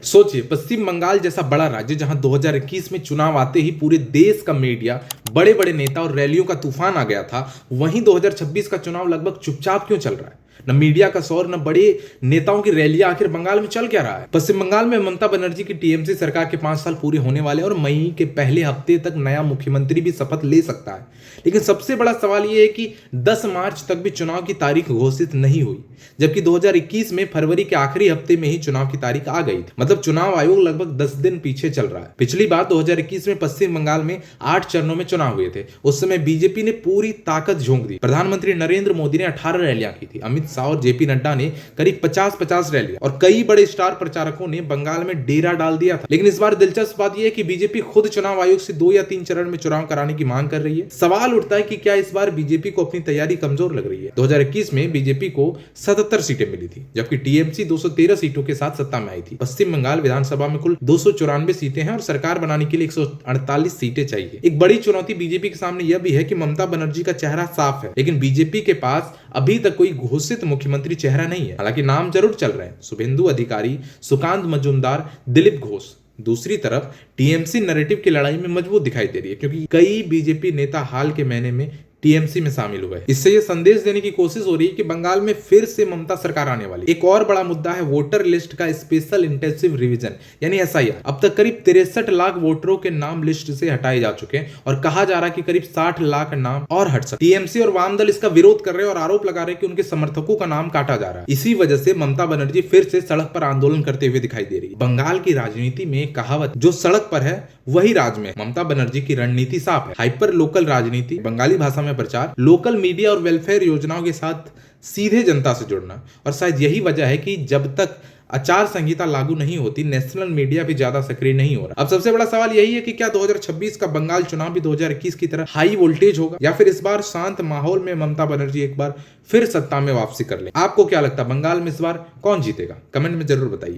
सोचिए, पश्चिम बंगाल जैसा बड़ा राज्य जहां 2021 में चुनाव आते ही पूरे देश का मीडिया, बड़े बड़े नेता और रैलियों का तूफान आ गया था, वहीं 2026 का चुनाव लगभग चुपचाप क्यों चल रहा है? न मीडिया का शोर, न बड़े नेताओं की रैलियां। आखिर बंगाल में चल क्या रहा है? पश्चिम बंगाल में ममता बनर्जी की टीएमसी सरकार के 5 साल पूरे होने वाले और मई के पहले हफ्ते तक नया मुख्यमंत्री भी शपथ ले सकता है। लेकिन सबसे बड़ा सवाल यह है कि 10 मार्च तक भी चुनाव की तारीख घोषित नहीं हुई, जबकि 2021 में फरवरी के आखिरी हफ्ते में ही चुनाव की तारीख आ गई थी। मतलब चुनाव आयोग लगभग 10 दिन पीछे चल रहा है। पिछली बार 2021 में पश्चिम बंगाल में 8 चरणों में चुनाव हुए थे। उस समय बीजेपी ने पूरी ताकत झोंक दी। प्रधानमंत्री नरेंद्र मोदी ने 18 रैलियां की थी। अमित शाह और जेपी नड्डा ने करीब 50-50 रैलियां और कई बड़े स्टार प्रचारकों ने बंगाल में डेरा डाल दिया था। लेकिन इस बार दिलचस्प बात यह है कि बीजेपी खुद चुनाव आयोग से 2 या 3 चरण में चुनाव कराने की मांग कर रही है। सवाल उठता है कि क्या इस बार बीजेपी को अपनी तैयारी कमजोर लग रही है? 2021 में बीजेपी को 77 सीटें मिली थी, जबकि टीएमसी 213 सीटों के साथ सत्ता में आई थी। पश्चिम बंगाल विधानसभा में कुल 294 सीटें हैं और सरकार बनाने के लिए 148 सीटें चाहिए। एक बड़ी चुनौती बीजेपी के सामने यह भी है कि ममता बनर्जी का चेहरा साफ है, लेकिन बीजेपी के पास अभी तक कोई घोषित मुख्यमंत्री चेहरा नहीं है। हालांकि नाम जरूर चल रहे हैं, शुभेंदु अधिकारी, सुकांत मजूमदार, दिलीप घोष। दूसरी तरफ टीएमसी नैरेटिव की लड़ाई में मजबूत दिखाई दे रही है, क्योंकि कई बीजेपी नेता हाल के महीने में टीएमसी में शामिल हुए। इससे यह संदेश देने की कोशिश हो रही है कि बंगाल में फिर से ममता सरकार आने वाली। एक और बड़ा मुद्दा है वोटर लिस्ट का स्पेशल इंटेंसिव रिवीजन, यानी एसआईआर। अब तक करीब 63 लाख वोटरों के नाम लिस्ट से हटाए जा चुके हैं और कहा जा रहा है कि करीब 60 लाख नाम और हट सकते। टीएमसी और वाम दल इसका विरोध कर रहे हैं और आरोप लगा रहे हैं कि उनके समर्थकों का नाम काटा जा रहा है। इसी वजह से ममता बनर्जी फिर से सड़क पर आंदोलन करते हुए दिखाई दे रही है। बंगाल की राजनीति में एक कहावत, जो सड़क पर है वही राज में। ममता बनर्जी की रणनीति साफ है, हाइपर लोकल राजनीति, बंगाली भाषा में प्रचार, लोकल मीडिया और वेलफेयर योजनाओं के साथ सीधे जनता से जुड़ना। और शायद यही वजह है कि जब तक आचार संहिता लागू नहीं होती, नेशनल मीडिया भी ज्यादा सक्रिय नहीं हो रहा। अब सबसे बड़ा सवाल यही है कि क्या 2026 का बंगाल चुनाव भी 2021 की तरह हाई वोल्टेज होगा, या फिर इस बार शांत माहौल में ममता बनर्जी एक बार फिर सत्ता में वापसी कर ले? आपको क्या लगता है, बंगाल में इस बार कौन जीतेगा? कमेंट में जरूर बताइए।